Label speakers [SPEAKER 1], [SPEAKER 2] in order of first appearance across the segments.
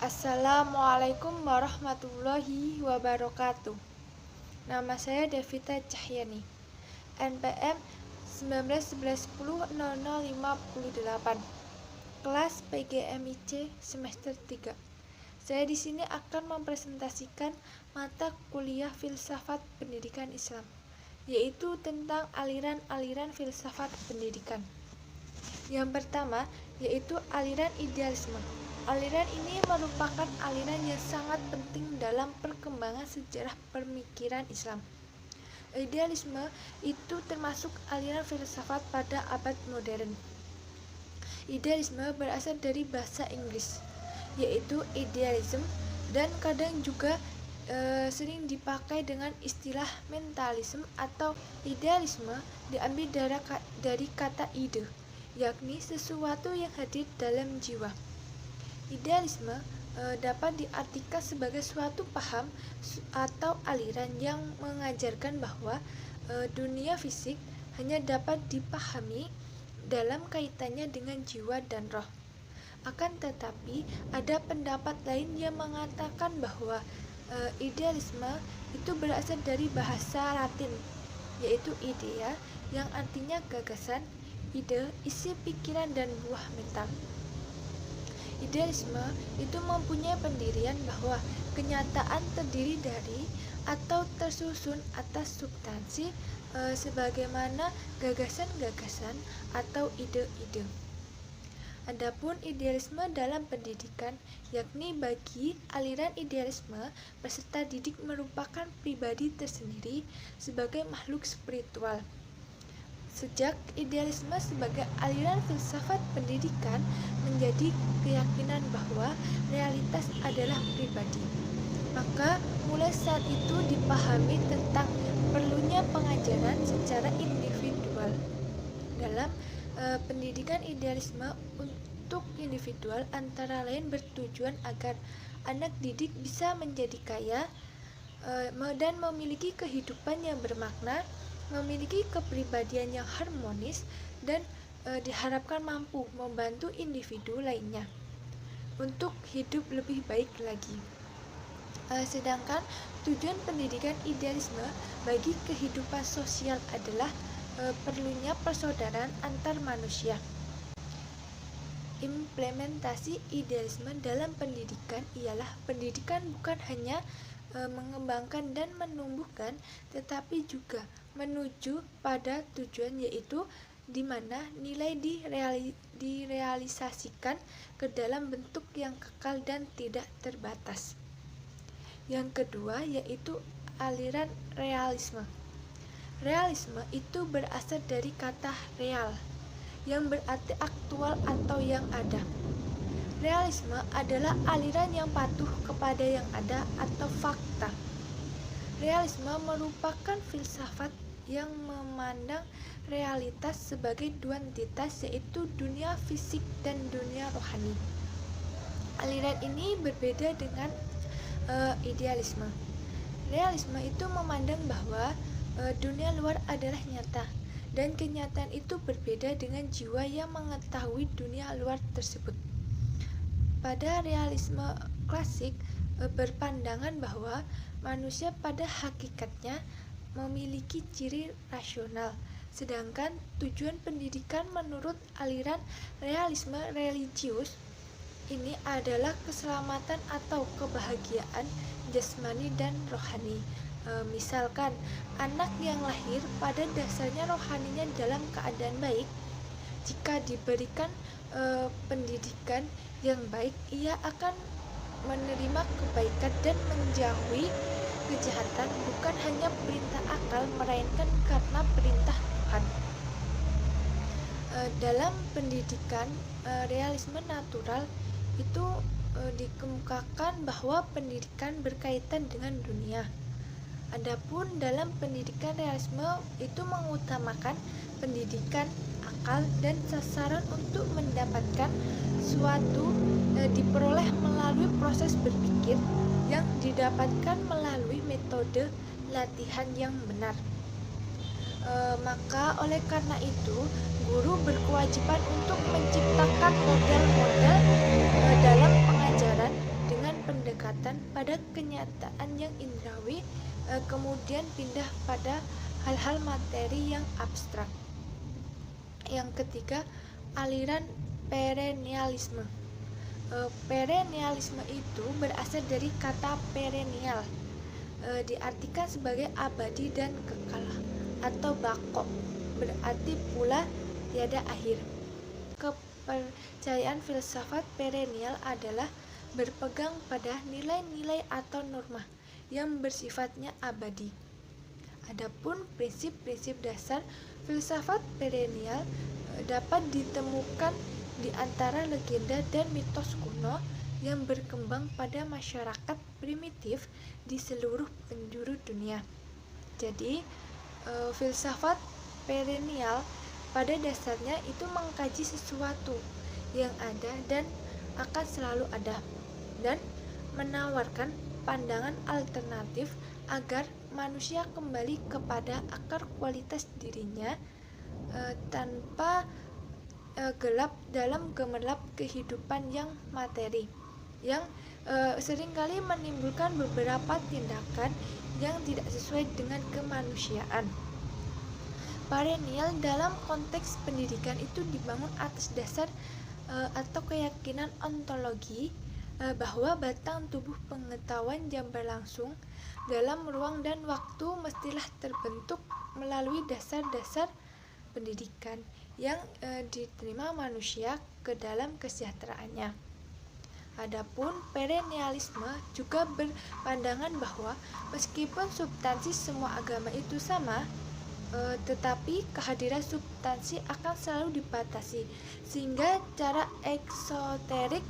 [SPEAKER 1] Assalamualaikum warahmatullahi wabarakatuh. Nama saya Devita Cahyani. NPM 1911100058. Kelas PGMIC semester 3. Saya di sini akan mempresentasikan mata kuliah Filsafat Pendidikan Islam, yaitu tentang aliran-aliran filsafat pendidikan. Yang pertama yaitu aliran idealisme. Aliran ini merupakan aliran yang sangat penting dalam perkembangan sejarah pemikiran Islam. Idealisme itu termasuk aliran filsafat pada abad modern. Idealisme berasal dari bahasa Inggris, yaitu idealism, dan kadang juga sering dipakai dengan istilah mentalisme atau idealisme diambil dari kata ide, yakni sesuatu yang hadir dalam jiwa. Idealisme dapat diartikan sebagai suatu paham atau aliran yang mengajarkan bahwa dunia fisik hanya dapat dipahami dalam kaitannya dengan jiwa dan roh. Akan tetapi, ada pendapat lain yang mengatakan bahwa idealisme itu berasal dari bahasa Latin, yaitu idea, yang artinya gagasan, ide, isi pikiran, dan buah mental. Idealisme itu mempunyai pendirian bahwa kenyataan terdiri dari atau tersusun atas substansi sebagaimana gagasan-gagasan atau ide-ide. Adapun idealisme dalam pendidikan, yakni bagi aliran idealisme, peserta didik merupakan pribadi tersendiri sebagai makhluk spiritual. Sejak idealisme sebagai aliran filsafat pendidikan menjadi keyakinan bahwa realitas adalah pribadi, maka mulai saat itu dipahami tentang perlunya pengajaran secara individual. Dalam pendidikan idealisme untuk individual antara lain bertujuan agar anak didik bisa menjadi kaya dan memiliki kehidupan yang bermakna, memiliki kepribadian yang harmonis, dan diharapkan mampu membantu individu lainnya untuk hidup lebih baik lagi. Sedangkan tujuan pendidikan idealisme bagi kehidupan sosial adalah perlunya persaudaraan antar manusia. Implementasi idealisme dalam pendidikan ialah pendidikan bukan hanya mengembangkan dan menumbuhkan, tetapi juga menuju pada tujuan, yaitu di mana nilai direalisasikan ke dalam bentuk yang kekal dan tidak terbatas. Yang kedua yaitu aliran realisme. Realisme itu berasal dari kata real, yang berarti aktual atau yang ada. Realisme adalah aliran yang patuh kepada yang ada atau fakta. Realisme merupakan filsafat yang memandang realitas sebagai dua entitas, yaitu dunia fisik dan dunia rohani. Aliran ini berbeda dengan idealisme. Realisme itu memandang bahwa dunia luar adalah nyata, dan kenyataan itu berbeda dengan jiwa yang mengetahui dunia luar tersebut. Pada realisme klasik berpandangan bahwa manusia pada hakikatnya memiliki ciri rasional, sedangkan tujuan pendidikan menurut aliran realisme religius ini adalah keselamatan atau kebahagiaan jasmani dan rohani. Misalkan anak yang lahir pada dasarnya rohaninya dalam keadaan baik, jika diberikan pendidikan yang baik, ia akan menerima kebaikan dan menjauhi kejahatan, bukan hanya perintah akal, melainkan karena perintah Tuhan. Dalam pendidikan realisme natural itu dikemukakan bahwa pendidikan berkaitan dengan dunia. Adapun dalam pendidikan realisme itu mengutamakan pendidikan akal dan sasaran untuk mendapatkan suatu diperoleh melalui proses berpikir yang didapatkan melalui metode latihan yang benar. Maka oleh karena itu guru berkewajiban untuk menciptakan model-model dalam pengajaran dengan pada kenyataan yang indrawi, kemudian pindah pada hal-hal materi yang abstrak. Yang ketiga, aliran perennialisme. Perennialisme itu berasal dari kata perennial, diartikan sebagai abadi dan kekal atau bako, berarti pula tiada akhir. Kepercayaan filsafat perennial adalah berpegang pada nilai-nilai atau norma yang bersifatnya abadi. Adapun prinsip-prinsip dasar filsafat perennial dapat ditemukan di antara legenda dan mitos kuno yang berkembang pada masyarakat primitif di seluruh penjuru dunia. Jadi, filsafat perennial pada dasarnya itu mengkaji sesuatu yang ada dan akan selalu ada, dan menawarkan pandangan alternatif agar manusia kembali kepada akar kualitas dirinya tanpa gelap dalam gemerlap kehidupan yang materi, yang seringkali menimbulkan beberapa tindakan yang tidak sesuai dengan kemanusiaan. Perennial dalam konteks pendidikan itu dibangun atas dasar atau keyakinan ontologi bahwa batang tubuh pengetahuan yang berlangsung dalam ruang dan waktu mestilah terbentuk melalui dasar-dasar pendidikan yang diterima manusia ke dalam kesejahteraannya. Adapun perennialisme juga berpandangan bahwa meskipun substansi semua agama itu sama, tetapi kehadiran substansi akan selalu dibatasi, sehingga cara eksoterik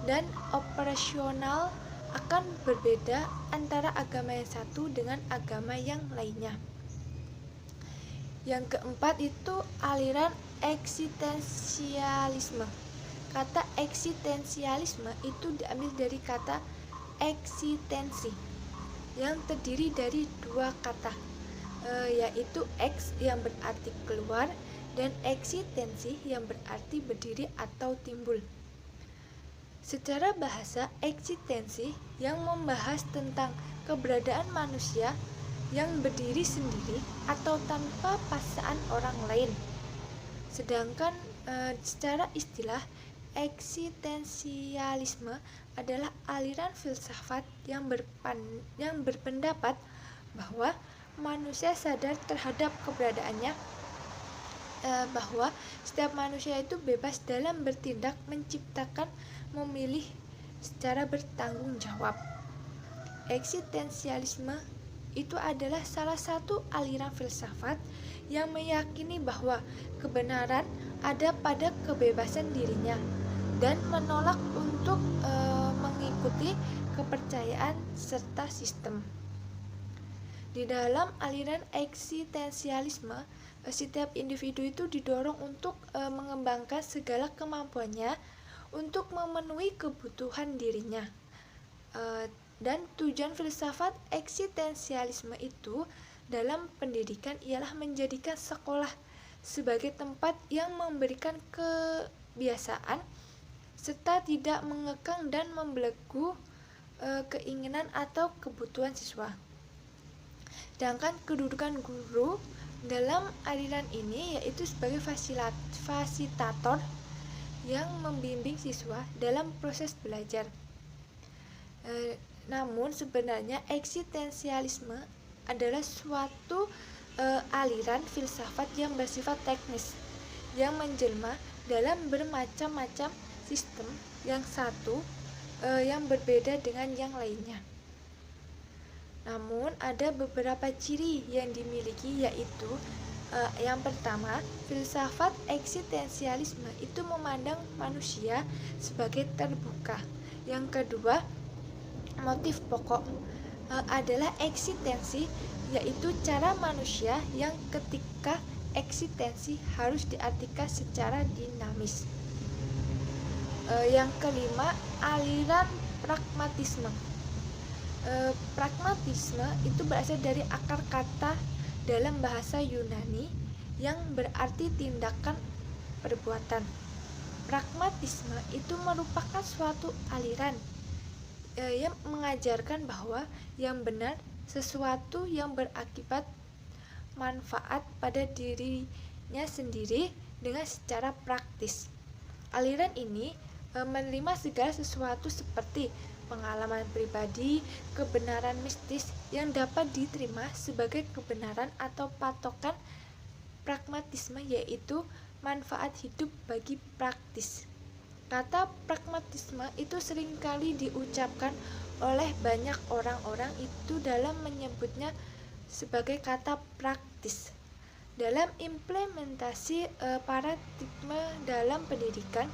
[SPEAKER 1] dan operasional akan berbeda antara agama yang satu dengan agama yang lainnya. Yang keempat itu aliran eksistensialisme. Kata eksistensialisme itu diambil dari kata eksistensi yang terdiri dari dua kata, yaitu ex yang berarti keluar dan eksistensi yang berarti berdiri atau timbul. Secara bahasa, eksistensi yang membahas tentang keberadaan manusia yang berdiri sendiri atau tanpa paksaan orang lain. Sedangkan secara istilah, eksistensialisme adalah aliran filsafat yang berpendapat bahwa manusia sadar terhadap keberadaannya, bahwa setiap manusia itu bebas dalam bertindak, menciptakan, memilih secara bertanggung jawab. Eksistensialisme itu adalah salah satu aliran filsafat yang meyakini bahwa kebenaran ada pada kebebasan dirinya dan menolak untuk mengikuti kepercayaan serta sistem. Di dalam aliran eksistensialisme, setiap individu itu didorong untuk mengembangkan segala kemampuannya untuk memenuhi kebutuhan dirinya. Dan tujuan filsafat eksistensialisme itu dalam pendidikan ialah menjadikan sekolah sebagai tempat yang memberikan kebiasaan serta tidak mengekang dan membelenggu keinginan atau kebutuhan siswa. Sedangkan kedudukan guru dalam aliran ini yaitu sebagai fasilitator yang membimbing siswa dalam proses belajar. Namun sebenarnya eksistensialisme adalah suatu aliran filsafat yang bersifat teknis, yang menjelma dalam bermacam-macam sistem yang satu yang berbeda dengan yang lainnya. Namun ada beberapa ciri yang dimiliki, yaitu yang pertama, filsafat eksistensialisme itu memandang manusia sebagai terbuka. Yang kedua, motif pokok adalah eksistensi, yaitu cara manusia yang ketika eksistensi harus diartikan secara dinamis. Yang kelima, aliran pragmatisme. Pragmatisme itu berasal dari akar kata dalam bahasa Yunani yang berarti tindakan perbuatan. Pragmatisme itu merupakan suatu aliran yang mengajarkan bahwa yang benar sesuatu yang berakibat manfaat pada dirinya sendiri dengan secara praktis. Aliran ini menerima segala sesuatu seperti pengalaman pribadi, kebenaran mistis yang dapat diterima sebagai kebenaran atau patokan pragmatisme, yaitu manfaat hidup bagi praktis. Kata pragmatisme itu seringkali diucapkan oleh banyak orang-orang itu dalam menyebutnya sebagai kata praktis. Dalam implementasi paradigma dalam pendidikan,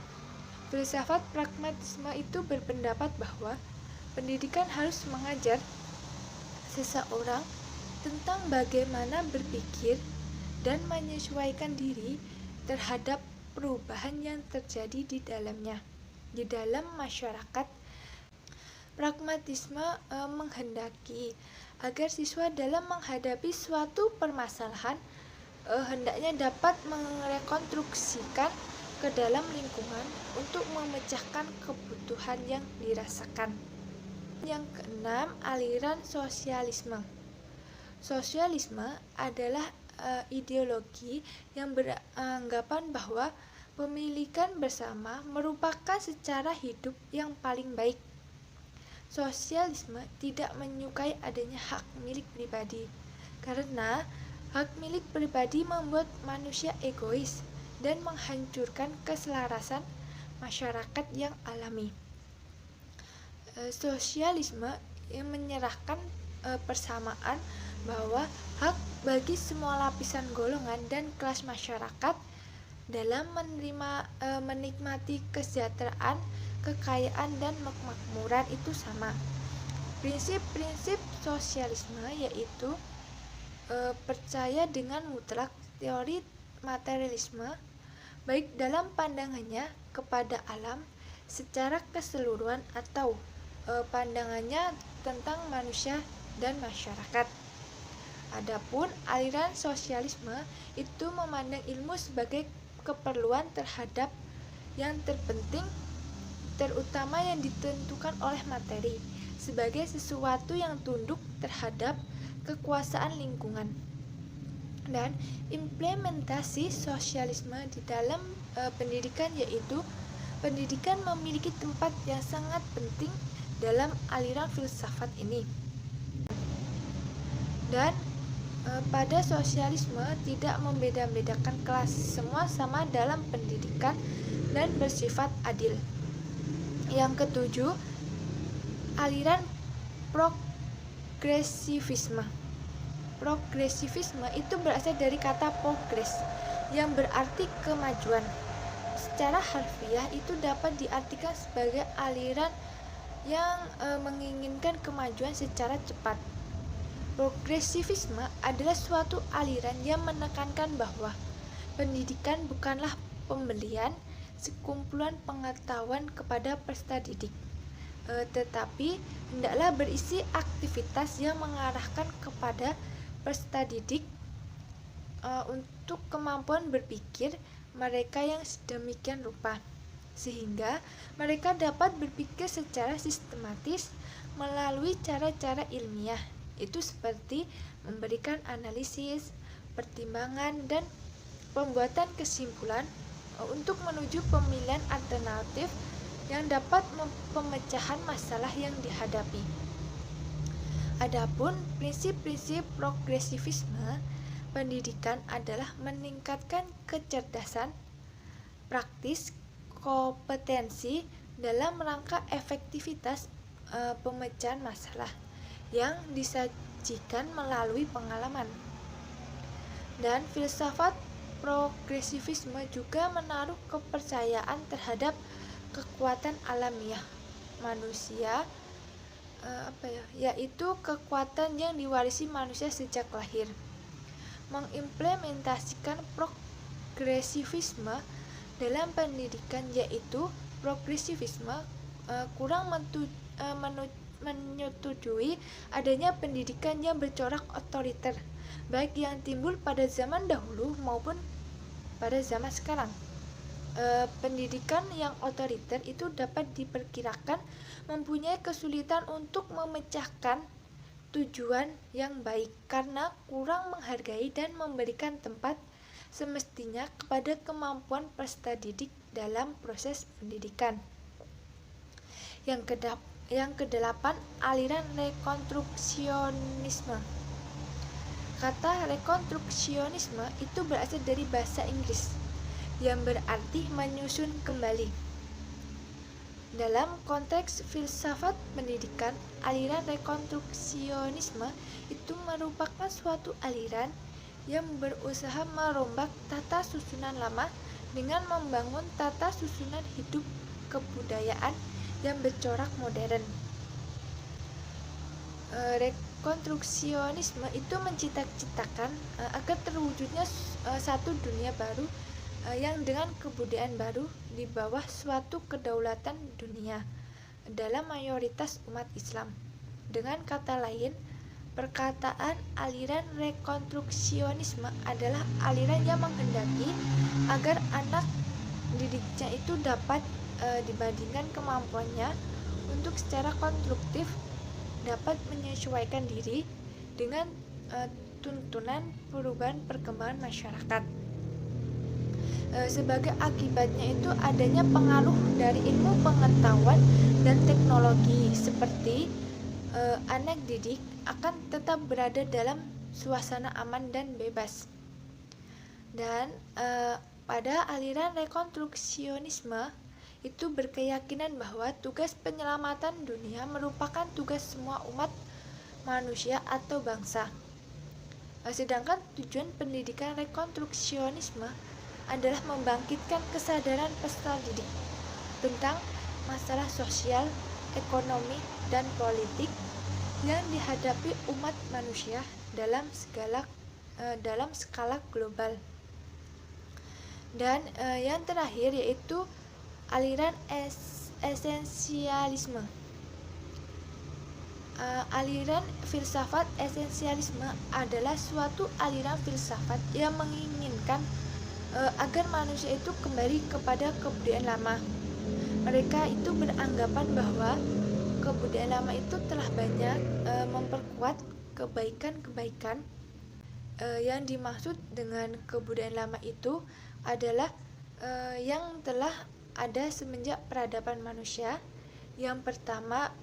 [SPEAKER 1] filsafat pragmatisme itu berpendapat bahwa pendidikan harus mengajar seseorang tentang bagaimana berpikir dan menyesuaikan diri terhadap perubahan yang terjadi di dalamnya. Di dalam masyarakat, pragmatisme menghendaki agar siswa dalam menghadapi suatu permasalahan hendaknya dapat merekonstruksikan ke dalam lingkungan untuk memecahkan kebutuhan yang dirasakan. Yang keenam, aliran sosialisme. Sosialisme adalah ideologi yang beranggapan bahwa pemilikan bersama merupakan secara hidup yang paling baik. Sosialisme tidak menyukai adanya hak milik pribadi, karena hak milik pribadi membuat manusia egois dan menghancurkan keselarasan masyarakat yang alami. Sosialisme yang menyerahkan persamaan bahwa hak bagi semua lapisan golongan dan kelas masyarakat dalam menikmati kesejahteraan, kekayaan, dan kemakmuran itu sama. Prinsip-prinsip sosialisme yaitu percaya dengan mutlak teori materialisme, baik dalam pandangannya kepada alam secara keseluruhan atau pandangannya tentang manusia dan masyarakat. Adapun aliran sosialisme itu memandang ilmu sebagai keperluan terhadap yang terpenting, terutama yang ditentukan oleh materi, sebagai sesuatu yang tunduk terhadap kekuasaan lingkungan. Dan implementasi sosialisme di dalam pendidikan, yaitu pendidikan memiliki tempat yang sangat penting dalam aliran filsafat ini. Dan pada sosialisme tidak membeda-bedakan kelas, semua sama dalam pendidikan dan bersifat adil. Yang ketujuh, aliran progresivisme. Progresivisme itu berasal dari kata progres yang berarti kemajuan. Secara harfiah itu dapat diartikan sebagai aliran yang menginginkan kemajuan secara cepat. Progresivisme adalah suatu aliran yang menekankan bahwa pendidikan bukanlah pembelian sekumpulan pengetahuan kepada peserta didik, tetapi hendaklah berisi aktivitas yang mengarahkan kepada peserta didik untuk kemampuan berpikir mereka yang sedemikian rupa, sehingga mereka dapat berpikir secara sistematis melalui cara-cara ilmiah, itu seperti memberikan analisis, pertimbangan, dan pembuatan kesimpulan untuk menuju pemilihan alternatif yang dapat pemecahan masalah yang dihadapi. Adapun prinsip-prinsip progresivisme pendidikan adalah meningkatkan kecerdasan, praktis, kompetensi dalam rangka efektivitas pemecahan masalah yang disajikan melalui pengalaman. Dan filsafat progresivisme juga menaruh kepercayaan terhadap kekuatan alamiah manusia, yaitu kekuatan yang diwarisi manusia sejak lahir. Mengimplementasikan progresivisme dalam pendidikan, yaitu progresivisme kurang menyetujui adanya pendidikan yang bercorak otoriter, baik yang timbul pada zaman dahulu maupun pada zaman sekarang. Pendidikan yang otoriter itu dapat diperkirakan mempunyai kesulitan untuk memecahkan tujuan yang baik karena kurang menghargai dan memberikan tempat semestinya kepada kemampuan peserta didik dalam proses pendidikan. Yang kedelapan, aliran rekonstruksionisme. Kata rekonstruksionisme itu berasal dari bahasa Inggris yang berarti menyusun kembali. Dalam konteks filsafat pendidikan, aliran rekonstruksionisme itu merupakan suatu aliran yang berusaha merombak tata susunan lama dengan membangun tata susunan hidup kebudayaan yang bercorak modern. Rekonstruksionisme itu mencita-citakan agar terwujudnya satu dunia baru yang dengan kebudayaan baru di bawah suatu kedaulatan dunia dalam mayoritas umat Islam. Dengan kata lain, perkataan aliran rekonstruksionisme adalah aliran yang menghendaki agar anak didiknya itu dapat dibandingkan kemampuannya untuk secara konstruktif dapat menyesuaikan diri dengan tuntunan perubahan perkembangan masyarakat. Sebagai akibatnya itu adanya pengaruh dari ilmu pengetahuan dan teknologi seperti anak didik akan tetap berada dalam suasana aman dan bebas. Dan pada aliran rekonstruksionisme itu berkeyakinan bahwa tugas penyelamatan dunia merupakan tugas semua umat manusia atau bangsa. Sedangkan tujuan pendidikan rekonstruksionisme adalah membangkitkan kesadaran peserta didik tentang masalah sosial, ekonomi, dan politik yang dihadapi umat manusia dalam skala global. Dan yang terakhir yaitu aliran esensialisme. Aliran filsafat esensialisme adalah suatu aliran filsafat yang menginginkan agar manusia itu kembali kepada kebudayaan lama. Mereka itu beranggapan bahwa kebudayaan lama itu telah banyak memperkuat kebaikan-kebaikan. Yang dimaksud dengan kebudayaan lama itu adalah yang telah ada semenjak peradaban manusia. Yang pertama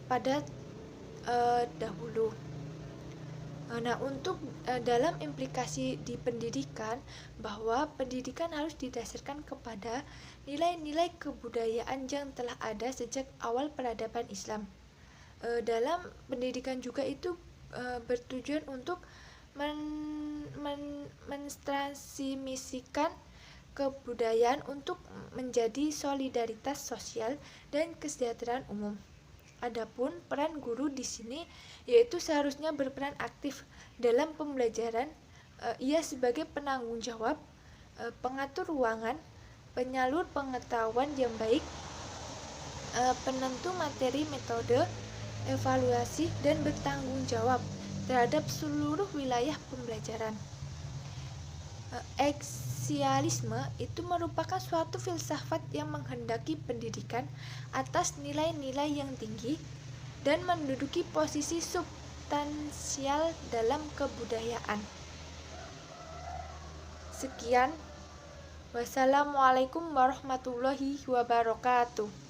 [SPEAKER 1] pada dahulu. Nah, untuk dalam implikasi di pendidikan, bahwa pendidikan harus didasarkan kepada nilai-nilai kebudayaan yang telah ada sejak awal peradaban Islam. Dalam pendidikan juga itu bertujuan untuk mentransmisikan kebudayaan untuk menjadi solidaritas sosial dan kesejahteraan umum. Adapun peran guru di sini yaitu seharusnya berperan aktif dalam pembelajaran. Ia sebagai penanggung jawab, pengatur ruangan, penyalur pengetahuan yang baik, penentu materi, metode, evaluasi, dan bertanggung jawab terhadap seluruh wilayah pembelajaran. Eksialisme itu merupakan suatu filsafat yang menghendaki pendidikan atas nilai-nilai yang tinggi dan menduduki posisi substansial dalam kebudayaan. Sekian. Wassalamualaikum warahmatullahi wabarakatuh.